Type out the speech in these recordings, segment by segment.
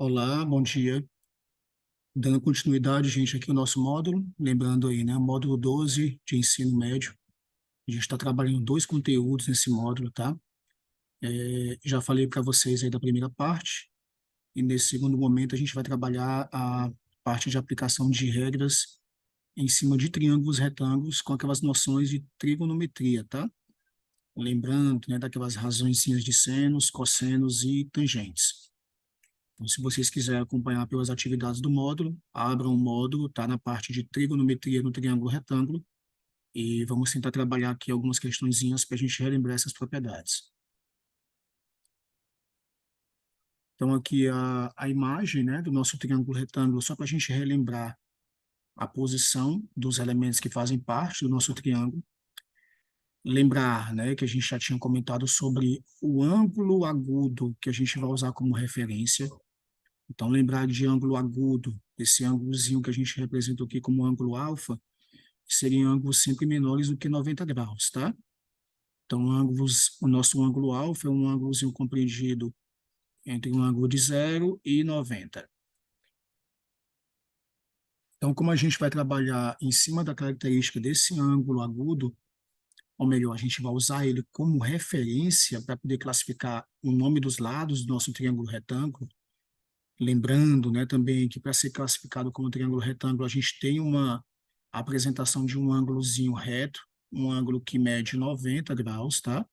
Olá, bom dia. Dando continuidade, gente, aqui ao nosso módulo, lembrando aí, né, o módulo 12 de ensino médio. A gente está trabalhando dois conteúdos nesse módulo, tá? Já falei para vocês aí da primeira parte, e nesse segundo momento a gente vai trabalhar a parte de aplicação de regras em cima de triângulos retângulos com aquelas noções de trigonometria, tá? Lembrando, né, daquelas razõezinhas de senos, cossenos e tangentes. Então, se vocês quiserem acompanhar pelas atividades do módulo, abram o módulo, está na parte de trigonometria no triângulo retângulo, e vamos tentar trabalhar aqui algumas questõezinhas para a gente relembrar essas propriedades. Então, aqui a imagem, né, do nosso triângulo retângulo, só para a gente relembrar a posição dos elementos que fazem parte do nosso triângulo. Lembrar, né, que a gente já tinha comentado sobre o ângulo agudo que a gente vai usar como referência. Então, lembrar de ângulo agudo, esse ângulozinho que a gente representou aqui como ângulo alfa, seriam ângulos sempre menores do que 90 graus, tá? Então, o nosso ângulo alfa é um ângulozinho compreendido entre um ângulo de 0 e 90. Então, como a gente vai trabalhar em cima da característica desse ângulo agudo, ou melhor, a gente vai usar ele como referência para poder classificar o nome dos lados do nosso triângulo retângulo. Lembrando, né, também que para ser classificado como triângulo retângulo, a gente tem uma apresentação de um ângulozinho reto, um ângulo que mede 90 graus, tá?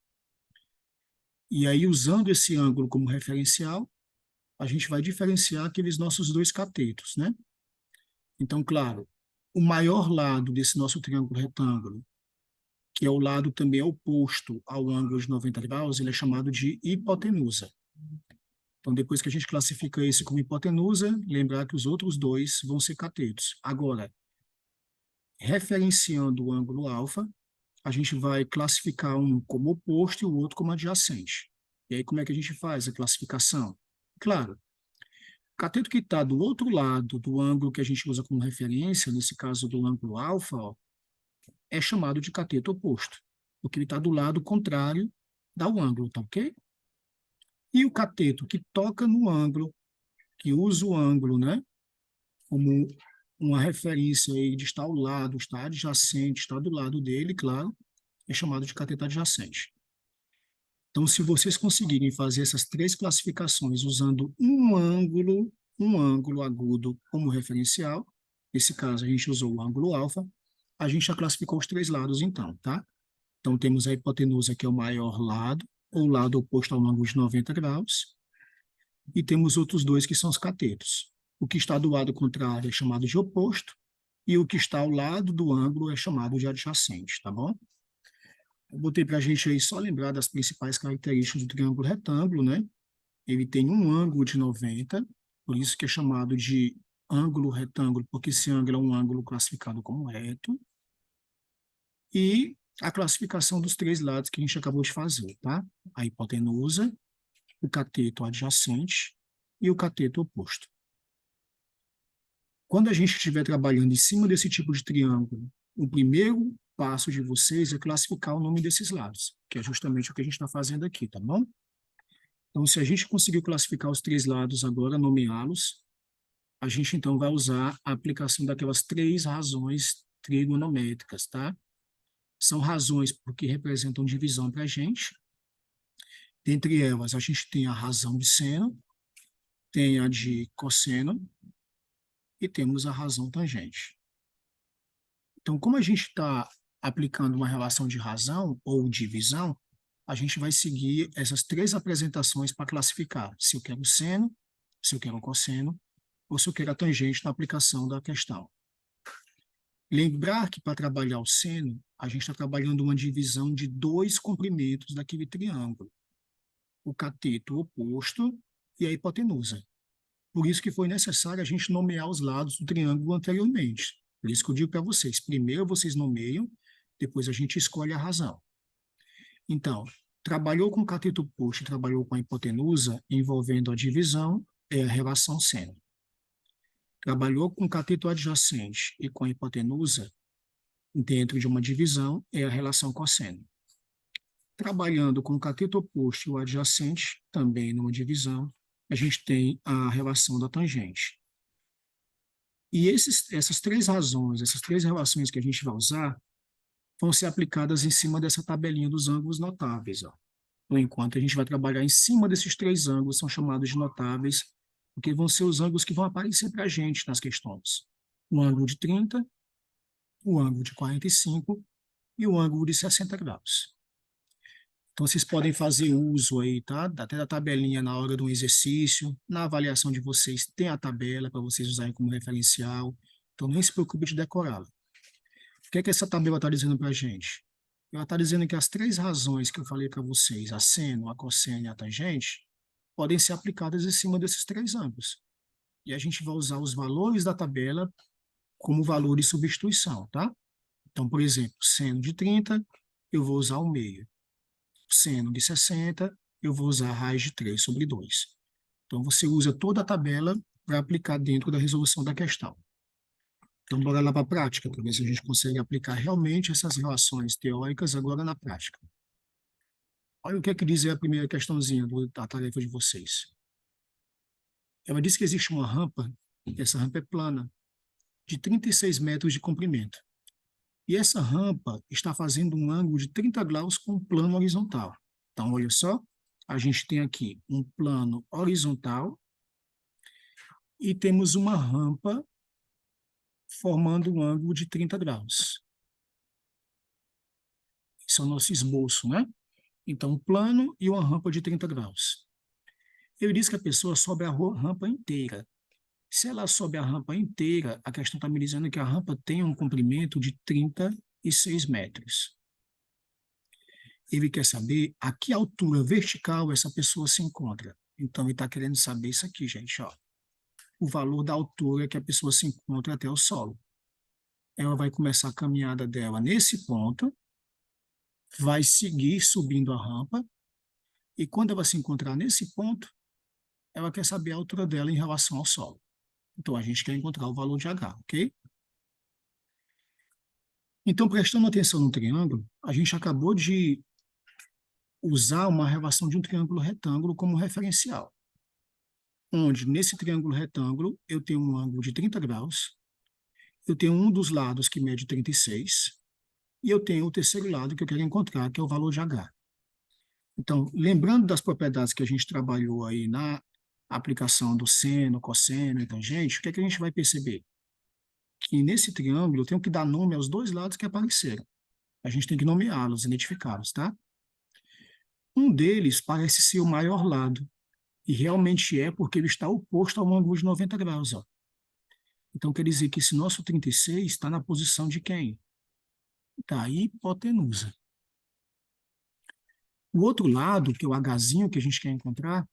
E aí, usando esse ângulo como referencial, a gente vai diferenciar aqueles nossos dois catetos, né? Então, claro, o maior lado desse nosso triângulo retângulo, que é o lado também oposto ao ângulo de 90 graus, ele é chamado de hipotenusa. Então, depois que a gente classifica esse como hipotenusa, lembrar que os outros dois vão ser catetos. Agora, referenciando o ângulo alfa, a gente vai classificar um como oposto e o outro como adjacente. E aí, como é que a gente faz a classificação? Claro, o cateto que está do outro lado do ângulo que a gente usa como referência, nesse caso do ângulo alfa, ó, é chamado de cateto oposto, porque ele está do lado contrário do ângulo, tá ok? E o cateto que toca no ângulo, que usa o ângulo, né, como uma referência aí de estar ao lado, estar adjacente, estar do lado dele, claro, é chamado de cateto adjacente. Então, se vocês conseguirem fazer essas três classificações usando um ângulo agudo como referencial, nesse caso a gente usou o ângulo alfa, a gente já classificou os três lados então, tá? Então, temos a hipotenusa, que é o maior lado, ou lado oposto ao ângulo de 90 graus, e temos outros dois que são os catetos. O que está do lado contrário é chamado de oposto, e o que está ao lado do ângulo é chamado de adjacente, tá bom? Eu botei para a gente aí só lembrar das principais características do triângulo retângulo, né? Ele tem um ângulo de 90, por isso que é chamado de ângulo retângulo, porque esse ângulo é um ângulo classificado como reto. E a classificação dos três lados que a gente acabou de fazer, tá? A hipotenusa, o cateto adjacente e o cateto oposto. Quando a gente estiver trabalhando em cima desse tipo de triângulo, o primeiro passo de vocês é classificar o nome desses lados, que é justamente o que a gente está fazendo aqui, tá bom? Então, se a gente conseguiu classificar os três lados agora, nomeá-los, a gente então vai usar a aplicação daquelas três razões trigonométricas, tá? São razões porque representam divisão para a gente. Dentre elas, a gente tem a razão de seno, tem a de cosseno e temos a razão tangente. Então, como a gente está aplicando uma relação de razão ou divisão, a gente vai seguir essas três apresentações para classificar se eu quero seno, se eu quero cosseno ou se eu quero a tangente na aplicação da questão. Lembrar que para trabalhar o seno, a gente está trabalhando uma divisão de dois comprimentos daquele triângulo, o cateto oposto e a hipotenusa. Por isso que foi necessário a gente nomear os lados do triângulo anteriormente. Por isso que eu digo para vocês, primeiro vocês nomeiam, depois a gente escolhe a razão. Então, trabalhou com o cateto oposto e trabalhou com a hipotenusa, envolvendo a divisão, é a relação seno. Trabalhou com o cateto adjacente e com a hipotenusa, dentro de uma divisão, é a relação cosseno. Trabalhando com o cateto oposto e o adjacente, também numa divisão, a gente tem a relação da tangente. E essas três razões, essas três relações que a gente vai usar, vão ser aplicadas em cima dessa tabelinha dos ângulos notáveis. Ó. Por enquanto, a gente vai trabalhar em cima desses três ângulos, são chamados de notáveis, porque vão ser os ângulos que vão aparecer para a gente nas questões. O ângulo de 30, o ângulo de 45 e o ângulo de 60 graus. Então, vocês podem fazer uso aí, tá? Até da tabelinha na hora do exercício. Na avaliação de vocês, tem a tabela para vocês usarem como referencial. Então, nem se preocupe de decorá-la. O que é que essa tabela está dizendo para a gente? Ela está dizendo que as três razões que eu falei para vocês, a seno, a cosseno e a tangente, podem ser aplicadas em cima desses três ângulos. E a gente vai usar os valores da tabela como valor de substituição, tá? Então, por exemplo, seno de 30, eu vou usar o meio. Seno de 60, eu vou usar a raiz de 3 sobre 2. Então, você usa toda a tabela para aplicar dentro da resolução da questão. Então, bora lá para a prática, para ver se a gente consegue aplicar realmente essas relações teóricas agora na prática. Olha o que é que diz a primeira questãozinha da tarefa de vocês. Ela diz que existe uma rampa, e essa rampa é plana, de 36 metros de comprimento. E essa rampa está fazendo um ângulo de 30 graus com o plano horizontal. Então, olha só, a gente tem aqui um plano horizontal e temos uma rampa formando um ângulo de 30 graus. Esse é o nosso esboço, né? Então, um plano e uma rampa de 30 graus. Eu disse que a pessoa sobe a rampa inteira. Se ela sobe a rampa inteira, a questão está me dizendo que a rampa tem um comprimento de 36 metros. Ele quer saber a que altura vertical essa pessoa se encontra. Então, ele está querendo saber isso aqui, gente, ó. O valor da altura que a pessoa se encontra até o solo. Ela vai começar a caminhada dela nesse ponto, vai seguir subindo a rampa, e quando ela se encontrar nesse ponto, ela quer saber a altura dela em relação ao solo. Então, a gente quer encontrar o valor de H, ok? Então, prestando atenção no triângulo, a gente acabou de usar uma relação de um triângulo retângulo como referencial, onde nesse triângulo retângulo eu tenho um ângulo de 30 graus, eu tenho um dos lados que mede 36, e eu tenho o terceiro lado que eu quero encontrar, que é o valor de H. Então, lembrando das propriedades que a gente trabalhou aí na aplicação do seno, cosseno e tangente, o que é que a gente vai perceber? Que nesse triângulo eu tenho que dar nome aos dois lados que apareceram. A gente tem que nomeá-los, identificá-los, tá? Um deles parece ser o maior lado, e realmente é porque ele está oposto ao ângulo de 90 graus, ó. Então, quer dizer que esse nosso 36 está na posição de quem? Da hipotenusa. O outro lado, que é o Hzinho que a gente quer encontrar,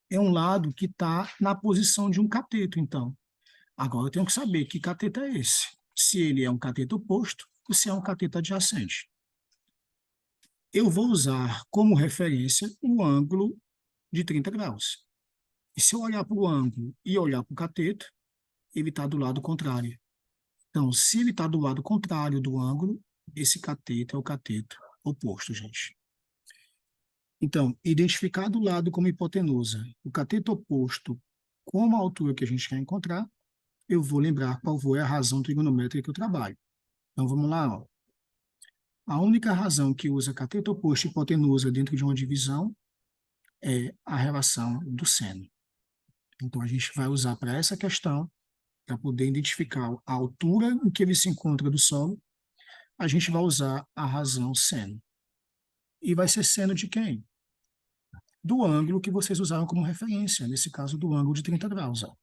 é um lado que está na posição de um cateto, então. Agora eu tenho que saber que cateto é esse. Se ele é um cateto oposto ou se é um cateto adjacente. Eu vou usar como referência o ângulo de 30 graus. E se eu olhar para o ângulo e olhar para o cateto, ele está do lado contrário. Então, se ele está do lado contrário do ângulo, esse cateto é o cateto oposto, gente. Então, identificar do lado como hipotenusa o cateto oposto com a altura que a gente quer encontrar, eu vou lembrar qual foi a razão trigonométrica que eu trabalho. Então, vamos lá. Ó. A única razão que usa cateto oposto e hipotenusa dentro de uma divisão é a relação do seno. Então, a gente vai usar para essa questão, para poder identificar a altura em que ele se encontra do solo, a gente vai usar a razão seno. E vai ser seno de quem? Do ângulo que vocês usaram como referência, nesse caso do ângulo de 30 graus. Ó.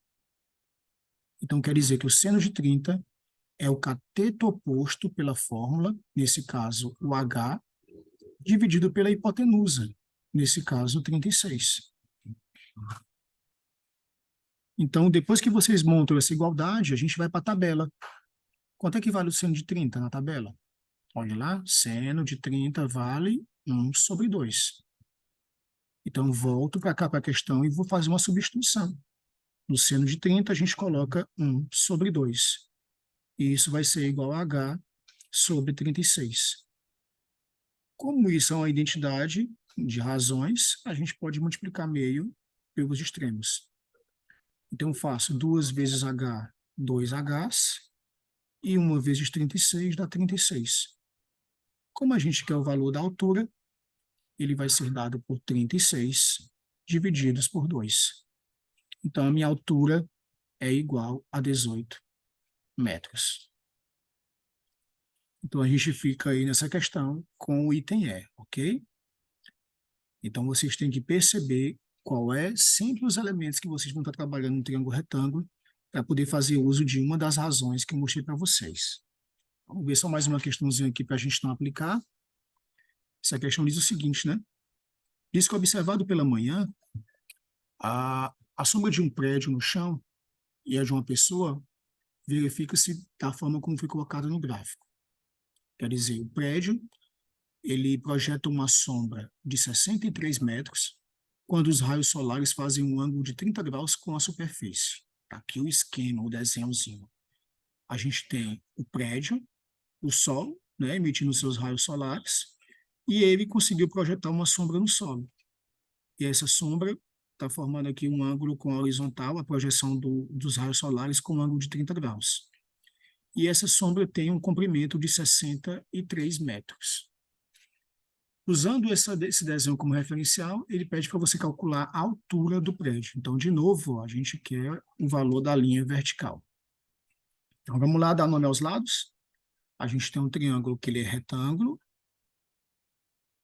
Então, quer dizer que o seno de 30 é o cateto oposto pela fórmula, nesse caso o H, dividido pela hipotenusa, nesse caso 36. Então, depois que vocês montam essa igualdade, a gente vai para a tabela. Quanto é que vale o seno de 30 na tabela? Olha lá, seno de 30 vale 1 sobre 2. Então, volto para cá para a questão e vou fazer uma substituição. No seno de 30, a gente coloca 1 sobre 2. E isso vai ser igual a H sobre 36. Como isso é uma identidade de razões, a gente pode multiplicar meio pelos extremos. Então, eu faço 2 vezes H, 2Hs, e 1 vezes 36 dá 36. Como a gente quer o valor da altura, ele vai ser dado por 36 divididos por 2. Então, a minha altura é igual a 18 metros. Então, a gente fica aí nessa questão com o item E, ok? Então, vocês têm que perceber qual é sempre os elementos que vocês vão estar trabalhando no triângulo retângulo para poder fazer uso de uma das razões que eu mostrei para vocês. Vamos ver só mais uma questãozinha aqui para a gente não aplicar. Essa questão diz o seguinte, né? Diz que observado pela manhã, a sombra de um prédio no chão e a de uma pessoa verifica-se da forma como foi colocada no gráfico. Quer dizer, o prédio, ele projeta uma sombra de 63 metros, quando os raios solares fazem um ângulo de 30 graus com a superfície. Aqui o esquema, o desenhozinho. A gente tem o prédio, o Sol, né, emitindo seus raios solares, e ele conseguiu projetar uma sombra no solo. E essa sombra está formando aqui um ângulo com a horizontal, a projeção dos raios solares com um ângulo de 30 graus. E essa sombra tem um comprimento de 63 metros. Usando esse desenho como referencial, ele pede para você calcular a altura do prédio. Então, de novo, a gente quer o valor da linha vertical. Então, vamos lá dar nome aos lados. A gente tem um triângulo que ele é retângulo.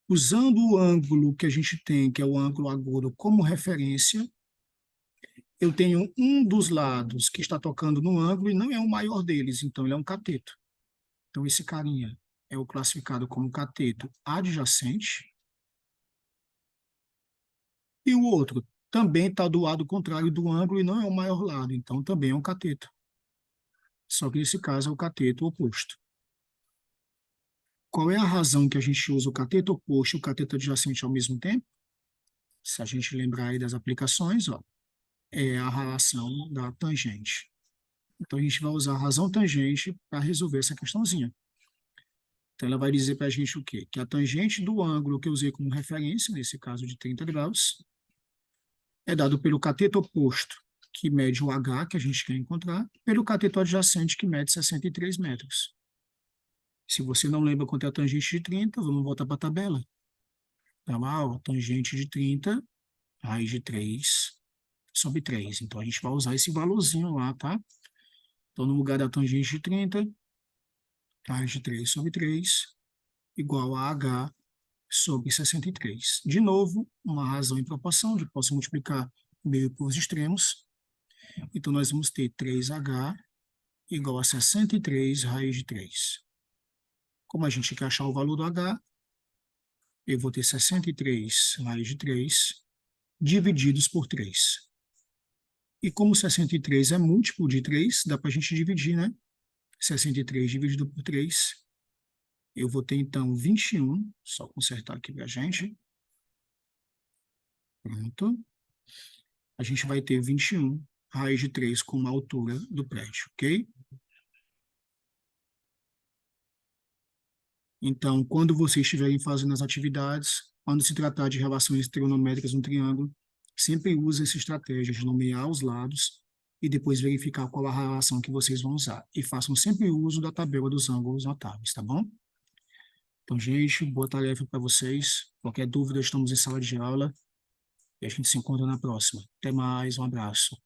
Usando o ângulo que a gente tem, que é o ângulo agudo, como referência, eu tenho um dos lados que está tocando no ângulo e não é o maior deles, então ele é um cateto. Então, esse carinha é o classificado como cateto adjacente. E o outro também está do lado contrário do ângulo e não é o maior lado, então também é um cateto. Só que nesse caso é o cateto oposto. Qual é a razão que a gente usa o cateto oposto e o cateto adjacente ao mesmo tempo? Se a gente lembrar aí das aplicações, ó, é a relação da tangente. Então, a gente vai usar a razão tangente para resolver essa questãozinha. Então, ela vai dizer para a gente o quê? Que a tangente do ângulo que eu usei como referência, nesse caso de 30 graus, é dado pelo cateto oposto, que mede o H, que a gente quer encontrar, pelo cateto adjacente, que mede 63 metros. Se você não lembra quanto é a tangente de 30, vamos voltar para a tabela. Então, lá, ó, tangente de 30, raiz de 3 sobre 3. Então, a gente vai usar esse valorzinho lá, tá? Então, no lugar da tangente de 30, raiz de 3 sobre 3, igual a H sobre 63. De novo, uma razão em proporção, de posso multiplicar meio por os extremos. Então, nós vamos ter 3H igual a 63 raiz de 3. Como a gente quer achar o valor do H, eu vou ter 63 raiz de 3 divididos por 3. E como 63 é múltiplo de 3, dá para a gente dividir, né? 63 dividido por 3, eu vou ter, então, 21. Só consertar aqui para a gente. Pronto. A gente vai ter 21 raiz de 3 como a altura do prédio, ok? Então, quando vocês estiverem fazendo as atividades, quando se tratar de relações trigonométricas no triângulo, sempre use essa estratégia de nomear os lados e depois verificar qual a relação que vocês vão usar. E façam sempre uso da tabela dos ângulos notáveis, tá bom? Então, gente, boa tarefa para vocês. Qualquer dúvida, estamos em sala de aula e a gente se encontra na próxima. Até mais, um abraço.